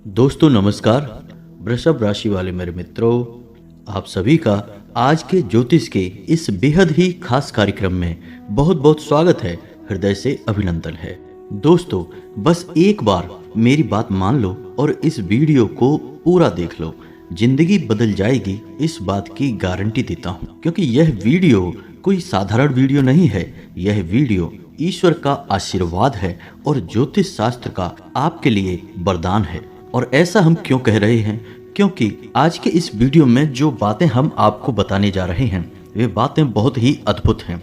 दोस्तों नमस्कार। वृषभ राशि वाले मेरे मित्रों, आप सभी का आज के ज्योतिष के इस बेहद ही खास कार्यक्रम में बहुत बहुत स्वागत है। हृदय से अभिनंदन है। दोस्तों बस एक बार मेरी बात मान लो और इस वीडियो को पूरा देख लो, जिंदगी बदल जाएगी, इस बात की गारंटी देता हूँ। क्योंकि यह वीडियो कोई साधारण वीडियो नहीं है, यह वीडियो ईश्वर का आशीर्वाद है और ज्योतिष शास्त्र का आपके लिए वरदान है। और ऐसा हम क्यों कह रहे हैं? क्योंकि आज के इस वीडियो में जो बातें हम आपको बताने जा रहे हैं वे बातें बहुत ही अद्भुत हैं,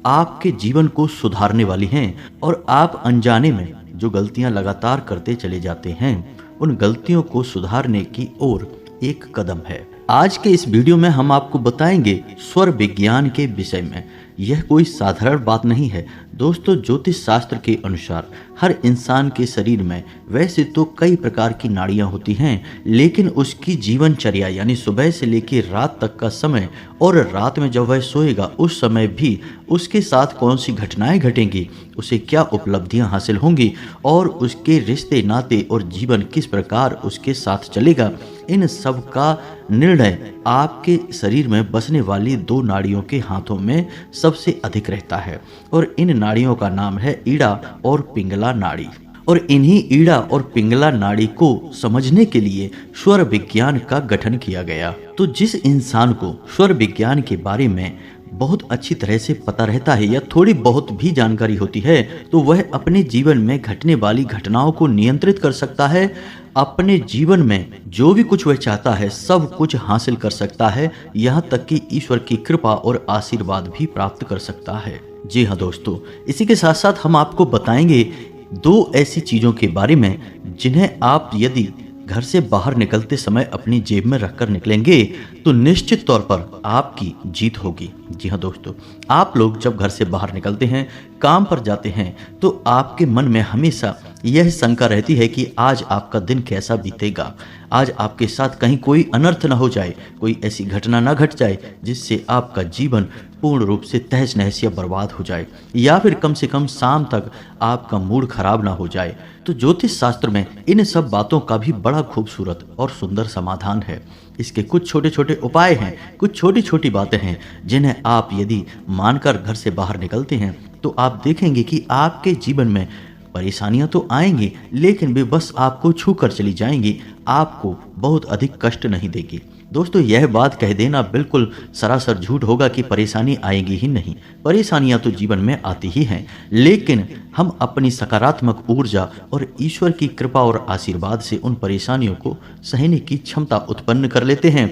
आपके जीवन को सुधारने वाली हैं। और आप अनजाने में जो गलतियां लगातार करते चले जाते हैं, उन गलतियों को सुधारने की ओर एक कदम है। आज के इस वीडियो में हम आपको बताएंगे स्वर विज्ञान के विषय में। यह कोई साधारण बात नहीं है दोस्तों। ज्योतिष शास्त्र के अनुसार हर इंसान के शरीर में वैसे तो कई प्रकार की नाड़ियां होती हैं, लेकिन उसकी जीवनचर्या यानी सुबह से लेकर रात तक का समय और रात में जब वह सोएगा उस समय भी उसके साथ कौन सी घटनाएं घटेंगी, उसे क्या उपलब्धियां हासिल होंगी और उसके रिश्ते नाते और जीवन किस प्रकार उसके साथ चलेगा, इन सब का निर्णय आपके शरीर में बसने वाली दो नाड़ियों के हाथों में सबसे अधिक रहता है। और इन नाड़ियों का नाम है ईड़ा और पिंगला नाड़ी। और इन्हीं ईड़ा और पिंगला नाड़ी को समझने के लिए स्वर विज्ञान का गठन किया गया। तो जिस इंसान को स्वर विज्ञान के बारे में बहुत अच्छी तरह से पता रहता है या थोड़ी बहुत भी जानकारी होती है, तो वह अपने जीवन में घटने वाली घटनाओं को नियंत्रित कर सकता है। अपने जीवन में जो भी कुछ वह चाहता है सब कुछ हासिल कर सकता है, यहाँ तक कि ईश्वर की कृपा और आशीर्वाद भी प्राप्त कर सकता है। जी हाँ दोस्तों, इसी के साथ साथ हम आपको बताएंगे दो ऐसी चीजों के बारे में जिन्हें आप यदि घर से बाहर निकलते समय अपनी जेब में रखकर निकलेंगे तो निश्चित तौर पर आपकी जीत होगी। जी हाँ दोस्तों, आप लोग जब घर से बाहर निकलते हैं, काम पर जाते हैं, तो आपके मन में हमेशा यह शंका रहती है कि आज आपका दिन कैसा बीतेगा, आज आपके साथ कहीं कोई अनर्थ न हो जाए, कोई ऐसी घटना न घट जाए जिससे आपका जीवन पूर्ण रूप से तहस नहस या बर्बाद हो जाए, या फिर कम से कम शाम तक आपका मूड खराब ना हो जाए। तो ज्योतिष शास्त्र में इन सब बातों का भी बड़ा खूबसूरत और सुंदर समाधान है। इसके कुछ छोटे छोटे उपाय हैं, कुछ छोटी छोटी बातें हैं जिन्हें आप यदि मानकर घर से बाहर निकलते हैं तो आप देखेंगे कि आपके जीवन में परेशानियां तो आएंगी, लेकिन वे बस आपको छू कर चली जाएंगी, आपको बहुत अधिक कष्ट नहीं देगी। दोस्तों यह बात कह देना बिल्कुल सरासर झूठ होगा कि परेशानी आएगी ही नहीं। परेशानियां तो जीवन में आती ही हैं, लेकिन हम अपनी सकारात्मक ऊर्जा और ईश्वर की कृपा और आशीर्वाद से उन परेशानियों को सहने की क्षमता उत्पन्न कर लेते हैं,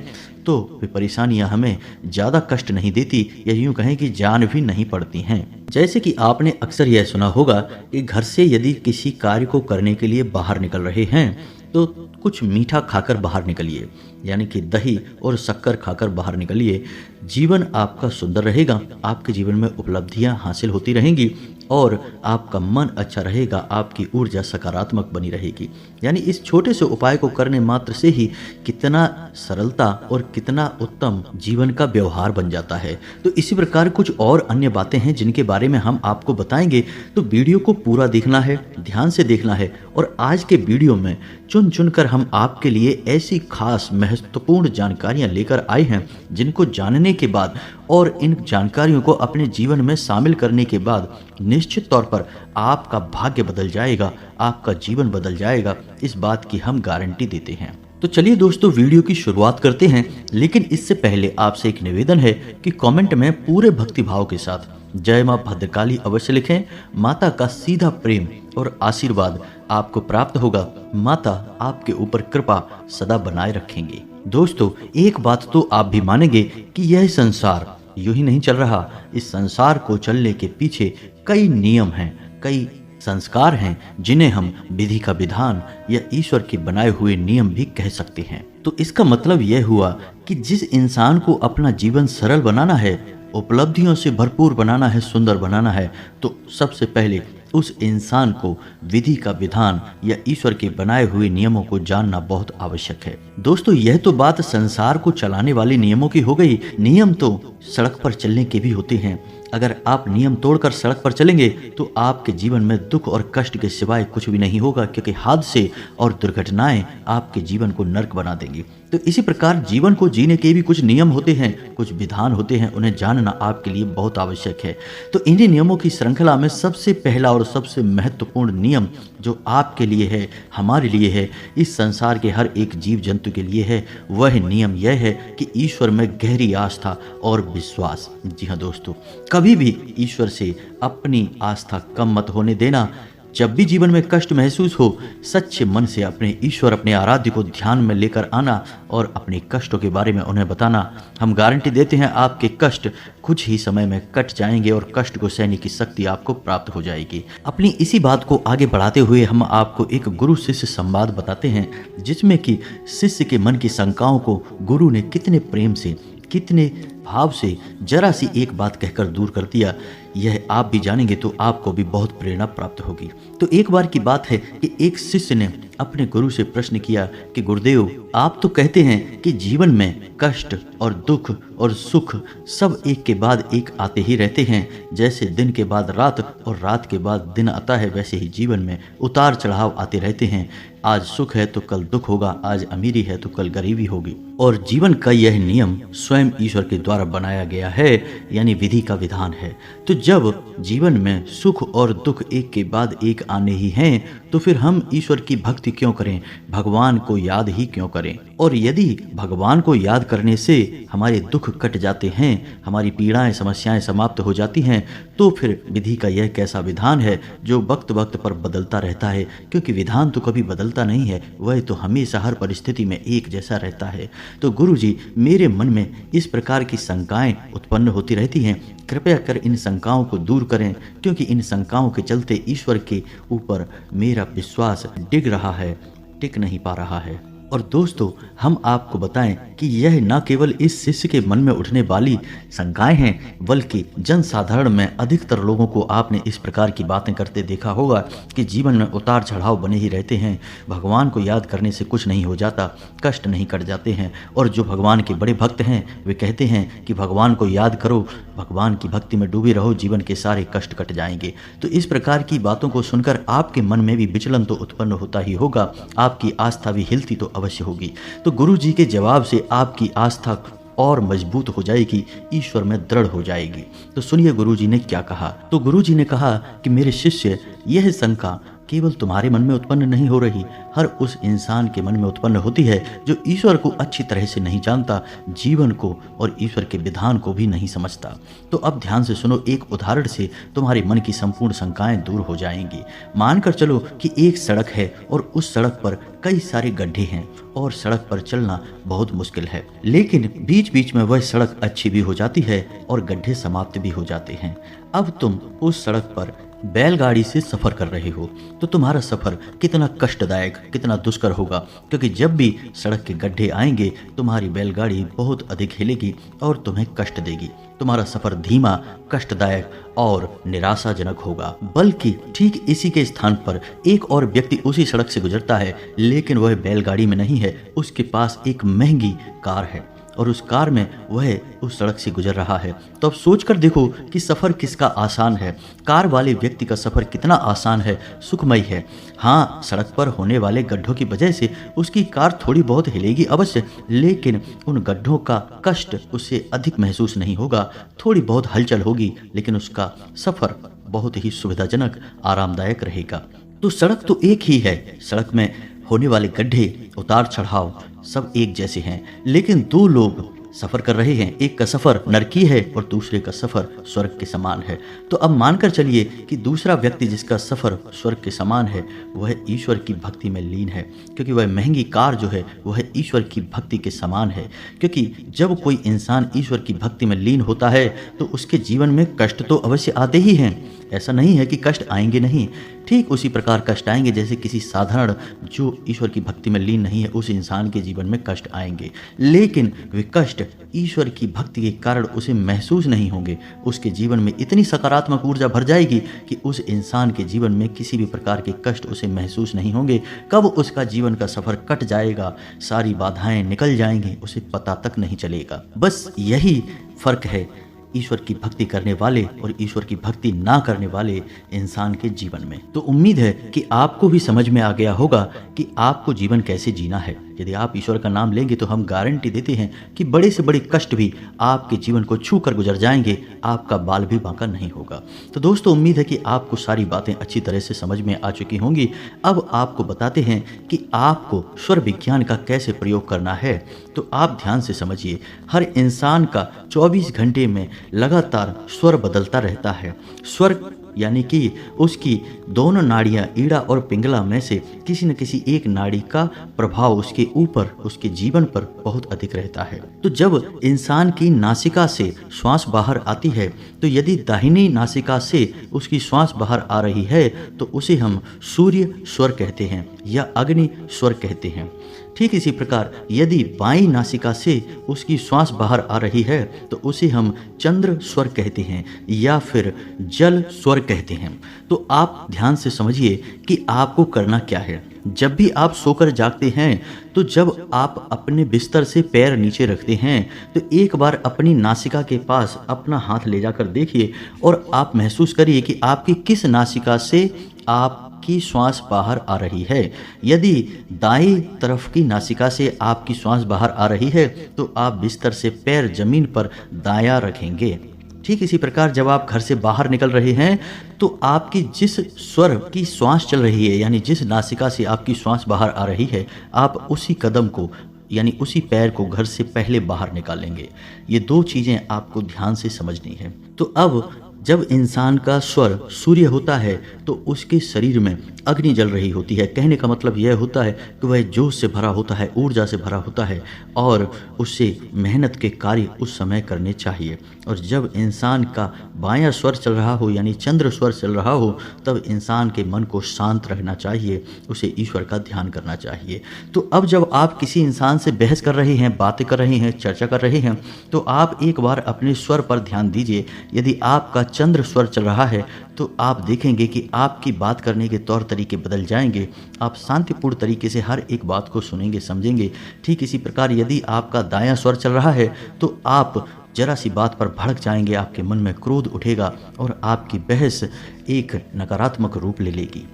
तो वे परेशानियां हमें ज़्यादा कष्ट नहीं देती, या यूँ कहें कि जान भी नहीं पड़ती हैं। जैसे कि आपने अक्सर यह सुना होगा कि घर से यदि किसी कार्य को करने के लिए बाहर निकल रहे हैं तो कुछ मीठा खाकर बाहर निकलिए, यानी कि दही और शक्कर खाकर बाहर निकलिए। जीवन आपका सुंदर रहेगा, आपके जीवन में उपलब्धियां हासिल होती रहेंगी और आपका मन अच्छा रहेगा, आपकी ऊर्जा सकारात्मक बनी रहेगी। यानी इस छोटे से उपाय को करने मात्र से ही कितना सरलता और कितना उत्तम जीवन का व्यवहार बन जाता है। तो इसी प्रकार कुछ और अन्य बातें हैं जिनके बारे में हम आपको बताएंगे, तो वीडियो को पूरा देखना है, ध्यान से देखना है। और आज के वीडियो में चुन चुन कर हम आपके लिए ऐसी खास महत्वपूर्ण जानकारियां लेकर आए हैं जिनको जानने के बाद और इन जानकारियों को अपने जीवन में शामिल करने के बाद निश्चित तौर पर आपका भाग्य बदल जाएगा, आपका जीवन बदल जाएगा, इस बात की हम गारंटी देते हैं। तो चलिए दोस्तों वीडियो की शुरुआत करते हैं, लेकिन इससे पहले आपसे एक निवेदन है कि कमेंट में पूरे भक्ति भाव के साथ जय मां भद्रकाली अवश्य लिखें। माता का सीधा प्रेम और आशीर्वाद आपको प्राप्त होगा, माता आपके ऊपर कृपा सदा बनाए रखेंगे। दोस्तों एक बात तो आप भी मानेंगे कि यह संसार यूं ही नहीं चल रहा, इस संसार को चलने के पीछे कई नियम हैं, कई संस्कार हैं जिन्हें हम विधि का विधान या ईश्वर के बनाए हुए नियम भी कह सकते हैं। तो इसका मतलब यह हुआ कि जिस इंसान को अपना जीवन सरल बनाना है, उपलब्धियों से भरपूर बनाना है, सुंदर बनाना है, तो सबसे पहले उस इंसान को विधि का विधान या ईश्वर के बनाए हुए नियमों को जानना बहुत आवश्यक है। दोस्तों यह तो बात संसार को चलाने वाले नियमों की हो गई। नियम तो सड़क पर चलने के भी होते हैं, अगर आप नियम तोड़कर सड़क पर चलेंगे तो आपके जीवन में दुख और कष्ट के सिवाय कुछ भी नहीं होगा, क्योंकि हादसे और दुर्घटनाएं आपके जीवन को नर्क बना देंगी। तो इसी प्रकार जीवन को जीने के भी कुछ नियम होते हैं, कुछ विधान होते हैं, उन्हें जानना आपके लिए बहुत आवश्यक है। तो इन्हीं नियमों की श्रृंखला में सबसे पहला और सबसे महत्वपूर्ण नियम जो आपके लिए है, हमारे लिए है, इस संसार के हर एक जीव जंतु के लिए है, वह नियम यह है कि ईश्वर में गहरी आस्था और विश्वास। जी हाँ दोस्तों, कभी भी ईश्वर से अपनी आस्था कम मत होने देना। जब भी जीवन में कष्ट महसूस हो, सच्चे मन से अपने ईश्वर, अपने आराध्य को ध्यान में लेकर आना और अपने कष्टों के बारे में उन्हें बताना। हम गारंटी देते हैं आपके कष्ट कुछ ही समय में कट जाएंगे और कष्ट को सहने की शक्ति आपको प्राप्त हो जाएगी। अपनी इसी बात को आगे बढ़ाते हुए हम आपको एक गुरु शिष्य संवाद बताते हैं, जिसमें कि शिष्य के मन की शंकाओं को गुरु ने कितने प्रेम से, कितने भाव से जरा सी एक बात कहकर दूर कर दिया। यह आप भी जानेंगे तो आपको भी बहुत प्रेरणा प्राप्त होगी। तो एक बार की बात है कि एक शिष्य ने अपने गुरु से प्रश्न किया कि गुरुदेव, आप तो कहते हैं कि जीवन में कष्ट और दुख और सुख सब एक के बाद एक आते ही रहते हैं। जैसे दिन के बाद रात और रात के बाद दिन आता है, वैसे ही जीवन में उतार चढ़ाव आते रहते हैं। आज सुख है तो कल दुख होगा, आज अमीरी है तो कल गरीबी होगी। और जीवन का यह नियम स्वयं ईश्वर के द्वारा बनाया गया है, यानी विधि का विधान है। तो जब जीवन में सुख और दुख एक के बाद एक आने ही हैं, तो फिर हम ईश्वर की भक्ति क्यों करें, भगवान को याद ही क्यों करें। और यदि भगवान को याद करने से हमारे दुख कट जाते हैं, हमारी पीड़ाएं, समस्याएं समाप्त हो जाती हैं, तो फिर विधि का यह कैसा विधान है जो वक्त वक्त पर बदलता रहता है। क्योंकि विधान तो कभी बदलता नहीं है, वह तो हमेशा हर परिस्थिति में एक जैसा रहता है। तो गुरु जी, मेरे मन में इस प्रकार की शंकाएं उत्पन्न होती रहती हैं, कृपया कर इन शंकाओं को दूर करें, क्योंकि इन शंकाओं के चलते ईश्वर के ऊपर मेरा विश्वास डिग रहा है, टिक नहीं पा रहा है। और दोस्तों, हम आपको बताएं कि यह न केवल इस शिष्य के मन में उठने वाली शंकाएं हैं, बल्कि जनसाधारण में अधिकतर लोगों को आपने इस प्रकार की बातें करते देखा होगा कि जीवन में उतार चढ़ाव बने ही रहते हैं, भगवान को याद करने से कुछ नहीं हो जाता, कष्ट नहीं कट जाते हैं। और जो भगवान के बड़े भक्त हैं वे कहते हैं कि भगवान को याद करो, भगवान की भक्ति में डूबे रहो, जीवन के सारे कष्ट कट जाएंगे। तो इस प्रकार की बातों को सुनकर आपके मन में भी विचलन तो उत्पन्न होता ही होगा, आपकी आस्था भी हिलती तो अवश्य होगी। तो गुरु जी के जवाब से आपकी आस्था और मजबूत हो जाएगी, ईश्वर में दृढ़ हो जाएगी। तो सुनिए गुरु जी ने क्या कहा। तो गुरु जी ने कहा कि मेरे शिष्य, यह शंका केवल तुम्हारे मन में उत्पन्न नहीं हो रही, हर उस इंसान के मन में उत्पन्न होती है जो ईश्वर को अच्छी तरह से नहीं जानता, जीवन को और ईश्वर के विधान को भी नहीं समझता। तो अब ध्यान से सुनो, एक उदाहरण से तुम्हारे मन की संपूर्ण शंकाएं दूर हो जाएंगी। मानकर चलो कि एक सड़क है और उस सड़क पर कई सारे गड्ढे हैं और सड़क पर चलना बहुत मुश्किल है, लेकिन बीच बीच में वह सड़क अच्छी भी हो जाती है और गड्ढे समाप्त भी हो जाते हैं। अब तुम उस सड़क पर बैलगाड़ी से सफर कर रहे हो, तो तुम्हारा सफर कितना कष्टदायक, कितना दुष्कर होगा, क्योंकि जब भी सड़क के गड्ढे आएंगे तुम्हारी बैलगाड़ी बहुत अधिक हिलेगी और तुम्हें कष्ट देगी। तुम्हारा सफर धीमा, कष्टदायक और निराशाजनक होगा। बल्कि ठीक इसी के स्थान पर एक और व्यक्ति उसी सड़क से गुजरता है, लेकिन वह बैलगाड़ी में नहीं है, उसके पास एक महंगी कार है और उस कार में वह उस सड़क से गुजर रहा है। तो अब सोच कर देखो कि सफ़र किसका आसान है। कार वाले व्यक्ति का सफ़र कितना आसान है, सुखमय है। हाँ, सड़क पर होने वाले गड्ढों की वजह से उसकी कार थोड़ी बहुत हिलेगी अवश्य, लेकिन उन गड्ढों का कष्ट उससे अधिक महसूस नहीं होगा। थोड़ी बहुत हलचल होगी, लेकिन उसका सफ़र बहुत ही सुविधाजनक, आरामदायक रहेगा। तो सड़क तो एक ही है, सड़क में होने वाले गड्ढे, उतार चढ़ाव सब एक जैसे हैं, लेकिन दो लोग सफ़र कर रहे हैं, एक का सफ़र नरकी है और दूसरे का सफ़र स्वर्ग के समान है। तो अब मानकर चलिए कि दूसरा व्यक्ति जिसका सफ़र स्वर्ग के समान है वह ईश्वर की भक्ति में लीन है, क्योंकि वह महंगी कार जो है वह ईश्वर की भक्ति के समान है। क्योंकि जब कोई इंसान ईश्वर की भक्ति में लीन होता है तो उसके जीवन में कष्ट तो अवश्य आते ही हैं, ऐसा नहीं है कि कष्ट आएंगे नहीं। ठीक उसी प्रकार कष्ट आएंगे जैसे किसी साधारण जो ईश्वर की भक्ति में लीन नहीं है उस इंसान के जीवन में कष्ट आएंगे, लेकिन वे कष्ट ईश्वर की भक्ति के कारण उसे महसूस नहीं होंगे। उसके जीवन में इतनी सकारात्मक ऊर्जा भर जाएगी कि उस इंसान के जीवन में किसी भी प्रकार के कष्ट उसे महसूस नहीं होंगे। कब उसका जीवन का सफ़र कट जाएगा, सारी बाधाएं निकल जाएंगी, उसे पता तक नहीं चलेगा। बस यही फ़र्क है ईश्वर की भक्ति करने वाले और ईश्वर की भक्ति ना करने वाले इंसान के जीवन में। तो उम्मीद है कि आपको भी समझ में आ गया होगा कि आपको जीवन कैसे जीना है। यदि आप ईश्वर का नाम लेंगे तो हम गारंटी देते हैं कि बड़े से बड़े कष्ट भी आपके जीवन को छू कर गुजर जाएंगे, आपका बाल भी बांका नहीं होगा। तो दोस्तों, उम्मीद है कि आपको सारी बातें अच्छी तरह से समझ में आ चुकी होंगी। अब आपको बताते हैं कि आपको स्वर विज्ञान का कैसे प्रयोग करना है। तो आप ध्यान से समझिए, हर इंसान का 24 घंटे में लगातार स्वर बदलता रहता है। स्वर यानी कि उसकी दोनों नाड़ियां ईड़ा और पिंगला में से किसी न किसी एक नाड़ी का प्रभाव उसके ऊपर, उसके जीवन पर बहुत अधिक रहता है। तो जब इंसान की नासिका से श्वास बाहर आती है, तो यदि दाहिनी नासिका से उसकी श्वास बाहर आ रही है तो उसे हम सूर्य स्वर कहते हैं या अग्नि स्वर कहते हैं। ठीक इसी प्रकार यदि बाईं नासिका से उसकी श्वास बाहर आ रही है तो उसे हम चंद्र स्वर कहते हैं या फिर जल स्वर कहते हैं। तो आप ध्यान से समझिए कि आपको करना क्या है। जब भी आप सोकर जागते हैं, तो जब आप अपने बिस्तर से पैर नीचे रखते हैं तो एक बार अपनी नासिका के पास अपना हाथ ले जाकर देखिए और आप महसूस करिए कि आपकी किस नासिका से आपकी श्वास बाहर आ रही है। यदि दाईं तरफ की नासिका से आपकी श्वास बाहर आ रही है तो आप बिस्तर से पैर जमीन पर दायां रखेंगे। ठीक इसी प्रकार जब आप घर से बाहर निकल रहे हैं तो आपकी जिस स्वर की श्वास चल रही है, यानी जिस नासिका से आपकी श्वास बाहर आ रही है, आप उसी कदम को यानी उसी पैर को घर से पहले बाहर निकालेंगे। ये दो चीज़ें आपको ध्यान से समझनी है। तो अब जब इंसान का स्वर सूर्य होता है तो उसके शरीर में अग्नि जल रही होती है। कहने का मतलब यह होता है कि वह जोश से भरा होता है, ऊर्जा से भरा होता है और उससे मेहनत के कार्य उस समय करने चाहिए। और जब इंसान का बायां स्वर चल रहा हो यानी चंद्र स्वर चल रहा हो, तब इंसान के मन को शांत रखना चाहिए, उसे ईश्वर का ध्यान करना चाहिए। तो अब जब आप किसी इंसान से बहस कर रहे हैं, बातें कर रहे हैं, चर्चा कर रहे हैं, तो आप एक बार अपने स्वर पर ध्यान दीजिए। यदि आपका चंद्र स्वर चल रहा है तो आप देखेंगे कि आपकी बात करने के तौर तरीके बदल जाएंगे। आप शांतिपूर्ण तरीके से हर एक बात को सुनेंगे, समझेंगे। ठीक इसी प्रकार यदि आपका दायां स्वर चल रहा है तो आप जरा सी बात पर भड़क जाएंगे, आपके मन में क्रोध उठेगा और आपकी बहस एक नकारात्मक रूप ले लेगी।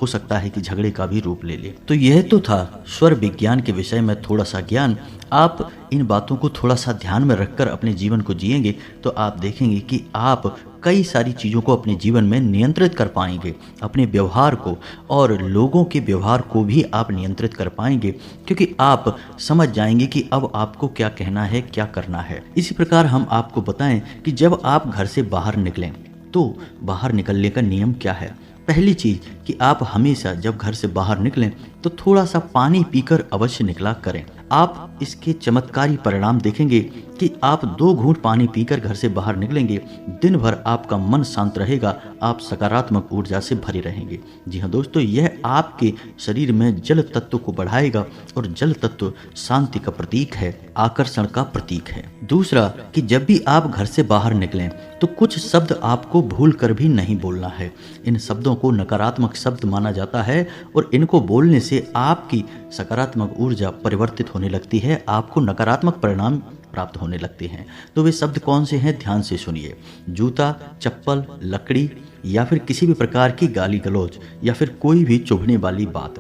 हो सकता है कि झगड़े का भी रूप ले ले। तो यह तो था स्वर विज्ञान के विषय में थोड़ा सा ज्ञान। आप इन बातों को थोड़ा सा ध्यान में रखकर अपने जीवन को जिएंगे तो आप देखेंगे कि आप कई सारी चीज़ों को अपने जीवन में नियंत्रित कर पाएंगे। अपने व्यवहार को और लोगों के व्यवहार को भी आप नियंत्रित कर पाएंगे, क्योंकि आप समझ जाएंगे कि अब आपको क्या कहना है, क्या करना है। इसी प्रकार हम आपको बताएं कि जब आप घर से बाहर निकलें तो बाहर निकलने का नियम क्या है। पहली चीज़ कि आप हमेशा जब घर से बाहर निकलें तो थोड़ा सा पानी पीकर अवश्य निकला करें। आप इसके चमत्कारी परिणाम देखेंगे कि आप 2 घूंट पानी पीकर घर से बाहर निकलेंगे, दिन भर आपका मन शांत रहेगा, आप सकारात्मक ऊर्जा से भरे रहेंगे। जी हाँ दोस्तों, यह आपके शरीर में जल तत्व को बढ़ाएगा और जल तत्व शांति का प्रतीक है, आकर्षण का प्रतीक है। दूसरा कि जब भी आप घर से बाहर निकलें तो कुछ शब्द आपको भूल कर भी नहीं बोलना है। इन शब्दों को नकारात्मक शब्द माना जाता है और इनको बोलने से आपकी सकारात्मक ऊर्जा परिवर्तित होने लगती है, आपको नकारात्मक परिणाम प्राप्त होने लगते हैं। तो वे शब्द कौन से हैं, ध्यान से सुनिए। जूता, चप्पल, लकड़ी या फिर किसी भी प्रकार की गाली गलौज या फिर कोई भी चुभने वाली बात,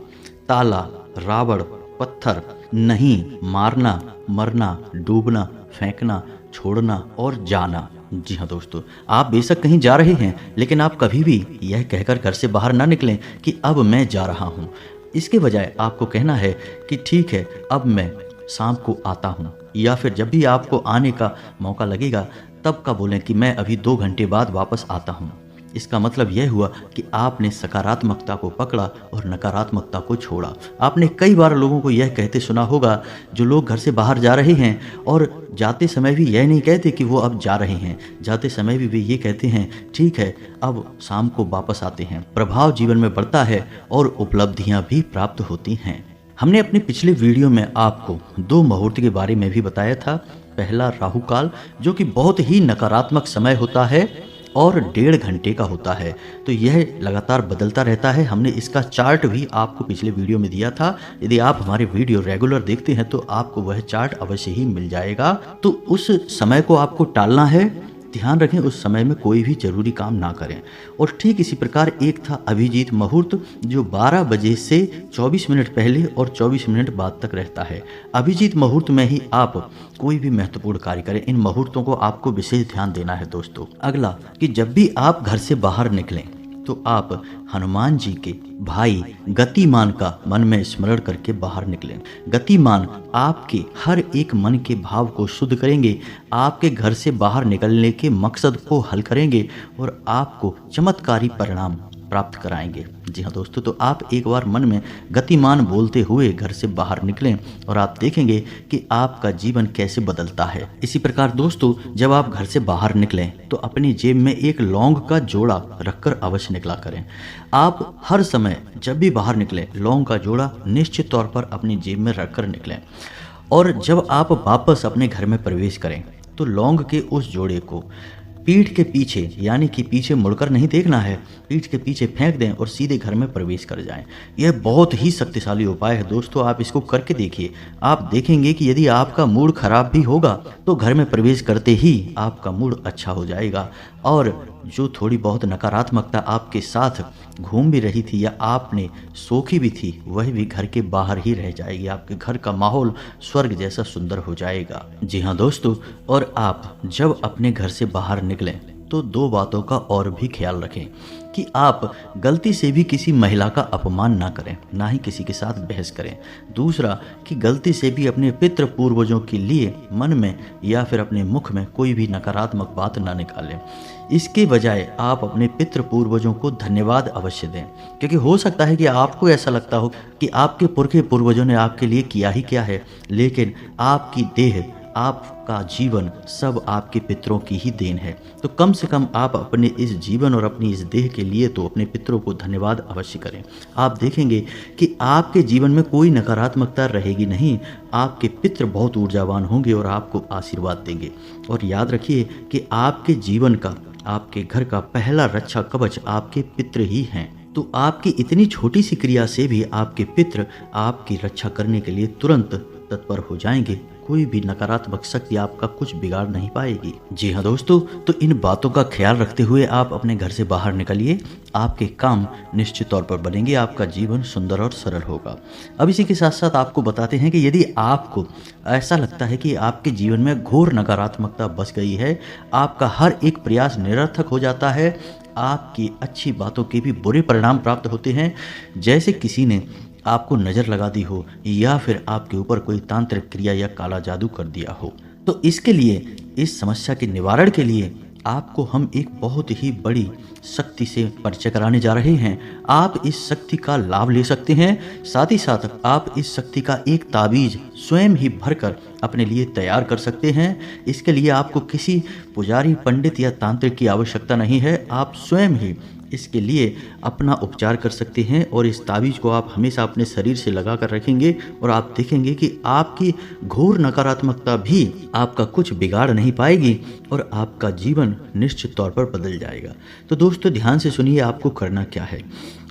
ताला, रावण, पत्थर, नहीं, मारना, मरना, डूबना, फेंकना, छोड़ना और जाना। जी हाँ दोस्तों, आप बेशक कहीं जा रहे हैं लेकिन आप कभी भी यह कहकर घर से बाहर ना निकलें कि अब मैं जा रहा हूँ। इसके बजाय आपको कहना है कि ठीक है, अब मैं शाम को आता हूँ, या फिर जब भी आपको आने का मौका लगेगा तब का बोलें कि मैं अभी 2 घंटे बाद वापस आता हूँ। इसका मतलब यह हुआ कि आपने सकारात्मकता को पकड़ा और नकारात्मकता को छोड़ा। आपने कई बार लोगों को यह कहते सुना होगा, जो लोग घर से बाहर जा रहे हैं और जाते समय भी यह नहीं कहते कि वो अब जा रहे हैं, जाते समय भी वे ये कहते हैं ठीक है अब शाम को वापस आते हैं। प्रभाव जीवन में बढ़ता है और उपलब्धियां भी प्राप्त होती हैं। हमने अपने पिछले वीडियो में आपको 2 मुहूर्त के बारे में भी बताया था। पहला राहु काल, जो कि बहुत ही नकारात्मक समय होता है और 1.5 घंटे का होता है। तो यह लगातार बदलता रहता है। हमने इसका चार्ट भी आपको पिछले वीडियो में दिया था। यदि आप हमारे वीडियो रेगुलर देखते हैं तो आपको वह चार्ट अवश्य ही मिल जाएगा। तो उस समय को आपको टालना है ध्यान रखें उस समय में कोई भी जरूरी काम ना करें। और ठीक इसी प्रकार एक था अभिजीत मुहूर्त, जो 12 बजे से 24 मिनट पहले और 24 मिनट बाद तक रहता है। अभिजीत मुहूर्त में ही आप कोई भी महत्वपूर्ण कार्य करें। इन मुहूर्तों को आपको विशेष ध्यान देना है दोस्तों। अगला कि जब भी आप घर से बाहर निकलें तो आप हनुमान जी के भाई गतिमान का मन में स्मरण करके बाहर निकलें। गतिमान आपके हर एक मन के भाव को शुद्ध करेंगे, आपके घर से बाहर निकलने के मकसद को हल करेंगे और आपको चमत्कारी परिणाम प्राप्त कराएंगे। जी हाँ दोस्तों, तो आप एक बार मन में गतिमान बोलते हुए घर से बाहर निकलें और आप देखेंगे कि आपका जीवन कैसे बदलता है। इसी प्रकार दोस्तों, जब आप घर से बाहर निकलें तो अपनी जेब में एक लौंग का जोड़ा रखकर अवश्य निकला करें। आप हर समय जब भी बाहर निकलें लौंग का जोड़ा निश्चित तौर पर अपनी जेब में रखकर निकलें। और जब आप वापस अपने घर में प्रवेश करें तो लौंग के उस जोड़े को पीठ के पीछे, यानी कि पीछे मुड़कर नहीं देखना है, पीठ के पीछे फेंक दें और सीधे घर में प्रवेश कर जाएं। यह बहुत ही शक्तिशाली उपाय है दोस्तों, आप इसको करके देखिए। आप देखेंगे कि यदि आपका मूड खराब भी होगा तो घर में प्रवेश करते ही आपका मूड अच्छा हो जाएगा और जो थोड़ी बहुत नकारात्मकता आपके साथ घूम भी रही थी या आपने सोखी भी थी, वह भी घर के बाहर ही रह जाएगी। आपके घर का माहौल स्वर्ग जैसा सुंदर हो जाएगा। जी हाँ दोस्तों, और आप जब अपने घर से बाहर निकलें तो 2 बातों का और भी ख्याल रखें कि आप गलती से भी किसी महिला का अपमान ना करें, ना ही किसी के साथ बहस करें। दूसरा कि गलती से भी अपने पितृ पूर्वजों के लिए मन में या फिर अपने मुख में कोई भी नकारात्मक बात ना निकालें। इसके बजाय आप अपने पितृ पूर्वजों को धन्यवाद अवश्य दें, क्योंकि हो सकता है कि आपको ऐसा लगता हो कि आपके पुरखे पूर्वजों ने आपके लिए किया ही क्या है, लेकिन आपकी देह, आपका जीवन सब आपके पितरों की ही देन है। तो कम से कम आप अपने इस जीवन और अपनी इस देह के लिए तो अपने पितरों को धन्यवाद अवश्य करें। आप देखेंगे कि आपके जीवन में कोई नकारात्मकता रहेगी नहीं, आपके पितर बहुत ऊर्जावान होंगे और आपको आशीर्वाद देंगे। और याद रखिए कि आपके जीवन का, आपके घर का पहला रक्षा कवच आपके पितर ही हैं। तो आपकी इतनी छोटी सी क्रिया से भी आपके पितर आपकी रक्षा करने के लिए तुरंत तत्पर हो जाएंगे। कोई भी नकारात्मक शक्ति आपका कुछ बिगाड़ नहीं पाएगी। जी हाँ दोस्तों, तो इन बातों का ख्याल रखते हुए आप अपने घर से बाहर निकलिए। आपके काम निश्चित तौर पर बनेंगे, आपका जीवन सुंदर और सरल होगा। अब इसी के साथ साथ आपको बताते हैं कि यदि आपको ऐसा लगता है कि आपके जीवन में घोर नकारात्मकता बस गई है, आपका हर एक प्रयास निरर्थक हो जाता है, आपकी अच्छी बातों के भी बुरे परिणाम प्राप्त होते हैं, जैसे किसी ने आपको नज़र लगा दी हो या फिर आपके ऊपर कोई तांत्रिक क्रिया या काला जादू कर दिया हो, तो इसके लिए, इस समस्या के निवारण के लिए आपको हम एक बहुत ही बड़ी शक्ति से परिचय कराने जा रहे हैं। आप इस शक्ति का लाभ ले सकते हैं, साथ ही साथ आप इस शक्ति का एक ताबीज स्वयं ही भरकर अपने लिए तैयार कर सकते हैं। इसके लिए आपको किसी पुजारी, पंडित या तांत्रिक की आवश्यकता नहीं है, आप स्वयं ही इसके लिए अपना उपचार कर सकते हैं। और इस ताबीज को आप हमेशा अपने शरीर से लगा कर रखेंगे और आप देखेंगे कि आपकी घोर नकारात्मकता भी आपका कुछ बिगाड़ नहीं पाएगी और आपका जीवन निश्चित तौर पर बदल जाएगा। तो दोस्तों ध्यान से सुनिए, आपको करना क्या है।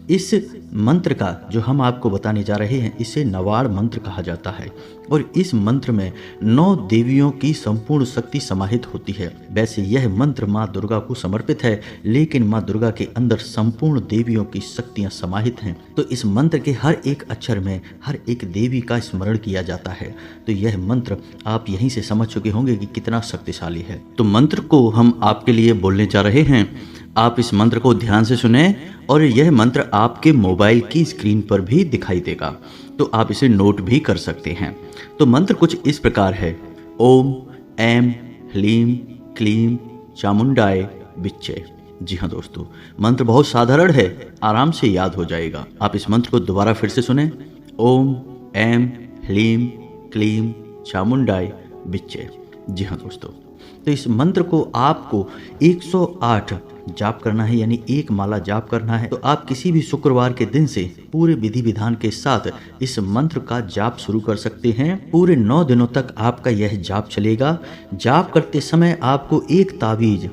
इस मंत्र का जो हम आपको बताने जा रहे हैं, इसे नवाड़ मंत्र कहा जाता है और इस मंत्र में 9 देवियों की संपूर्ण शक्ति समाहित होती है। वैसे यह मंत्र माँ दुर्गा को समर्पित है, लेकिन माँ दुर्गा के अंदर संपूर्ण देवियों की शक्तियाँ समाहित हैं। तो इस मंत्र के हर एक अक्षर में हर एक देवी का स्मरण किया जाता है। तो यह मंत्र आप यहीं से समझ चुके होंगे कि कितना शक्तिशाली है। तो मंत्र को हम आपके लिए बोलने जा रहे हैं, आप इस मंत्र को ध्यान से सुने और यह मंत्र आपके मोबाइल की स्क्रीन पर भी दिखाई देगा, तो आप इसे नोट भी कर सकते हैं। तो मंत्र कुछ इस प्रकार है, ओम ऐं ह्लीं क्लीं चामुंडाय विच्चे। जी हाँ दोस्तों, मंत्र बहुत साधारण है, आराम से याद हो जाएगा। आप इस मंत्र को दोबारा फिर से सुने, ओम ऐं ह्लीं क्लीं चामुंडाय विच्चे। जी हाँ दोस्तों, तो इस मंत्र को आपको 108 जाप करना है, यानी एक माला जाप करना है। तो आप किसी भी शुक्रवार के दिन से पूरे विधि विधान के साथ इस मंत्र का जाप शुरू कर सकते हैं। पूरे 9 दिनों तक आपका यह जाप चलेगा। जाप करते समय आपको एक ताबीज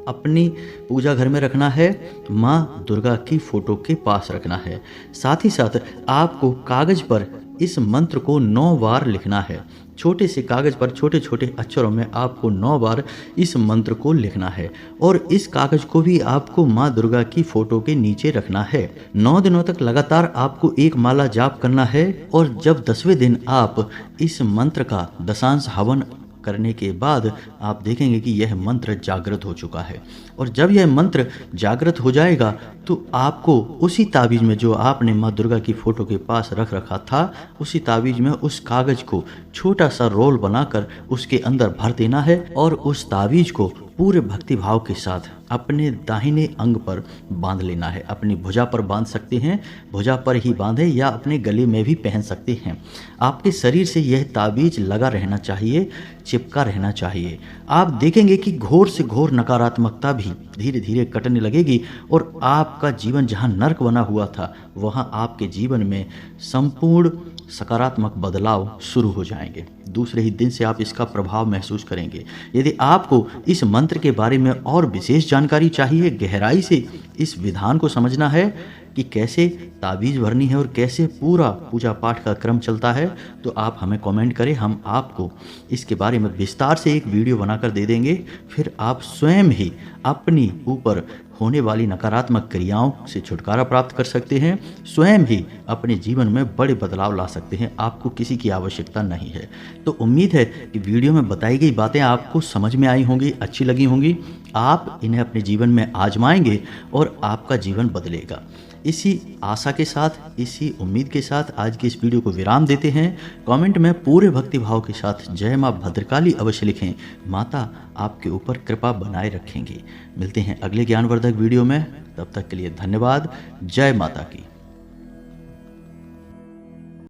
अपनी पूजा घर में रखना है, माँ दुर्गा की फोटो के पास रखना है। साथ ही साथ आपको कागज पर इस मंत्र को 9 बार लिखना है। छोटे से कागज पर छोटे छोटे अक्षरों में आपको 9 बार इस मंत्र को लिखना है और इस कागज को भी आपको माँ दुर्गा की फोटो के नीचे रखना है। 9 दिनों तक लगातार आपको एक माला जाप करना है और जब 10वें दिन आप इस मंत्र का दशांश हवन करने के बाद आप देखेंगे कि यह मंत्र जागृत हो चुका है। और जब यह मंत्र जागृत हो जाएगा तो आपको उसी ताबीज में जो आपने माँ दुर्गा की फोटो के पास रख रखा था, उसी ताबीज में उस कागज को छोटा सा रोल बनाकर उसके अंदर भर देना है और उस ताबीज को पूरे भक्ति भाव के साथ अपने दाहिने अंग पर बांध लेना है। अपनी भुजा पर बांध सकते हैं, भुजा पर ही बांधे या अपने गले में भी पहन सकते हैं। आपके शरीर से यह ताबीज लगा रहना चाहिए, चिपका रहना चाहिए। आप देखेंगे कि घोर से घोर नकारात्मकता भी धीरे धीरे कटने लगेगी और आपका जीवन जहां नर्क बना हुआ था वहां आपके जीवन में संपूर्ण सकारात्मक बदलाव शुरू हो जाएंगे। दूसरे ही दिन से आप इसका प्रभाव महसूस करेंगे। यदि आपको इस मंत्र के बारे में और विशेष जानकारी चाहिए, गहराई से इस विधान को समझना है कि कैसे ताबीज़ भरनी है और कैसे पूरा पूजा पाठ का क्रम चलता है, तो आप हमें कमेंट करें। हम आपको इसके बारे में विस्तार से एक वीडियो बनाकर दे देंगे। फिर आप स्वयं ही अपनी ऊपर होने वाली नकारात्मक क्रियाओं से छुटकारा प्राप्त कर सकते हैं, स्वयं ही अपने जीवन में बड़े बदलाव ला सकते हैं। आपको किसी की आवश्यकता नहीं है। तो उम्मीद है कि वीडियो में बताई गई बातें आपको समझ में आई होंगी, अच्छी लगी होंगी। आप इन्हें अपने जीवन में आजमाएंगे और आपका जीवन बदलेगा। इसी आशा के साथ, इसी उम्मीद के साथ आज की इस वीडियो को विराम देते हैं। कमेंट में पूरे भक्ति भाव के साथ जय माँ भद्रकाली अवश्य लिखें। माता आपके ऊपर कृपा बनाए रखेंगी। मिलते हैं अगले ज्ञानवर्धक वीडियो में। तब तक के लिए धन्यवाद। जय माता की।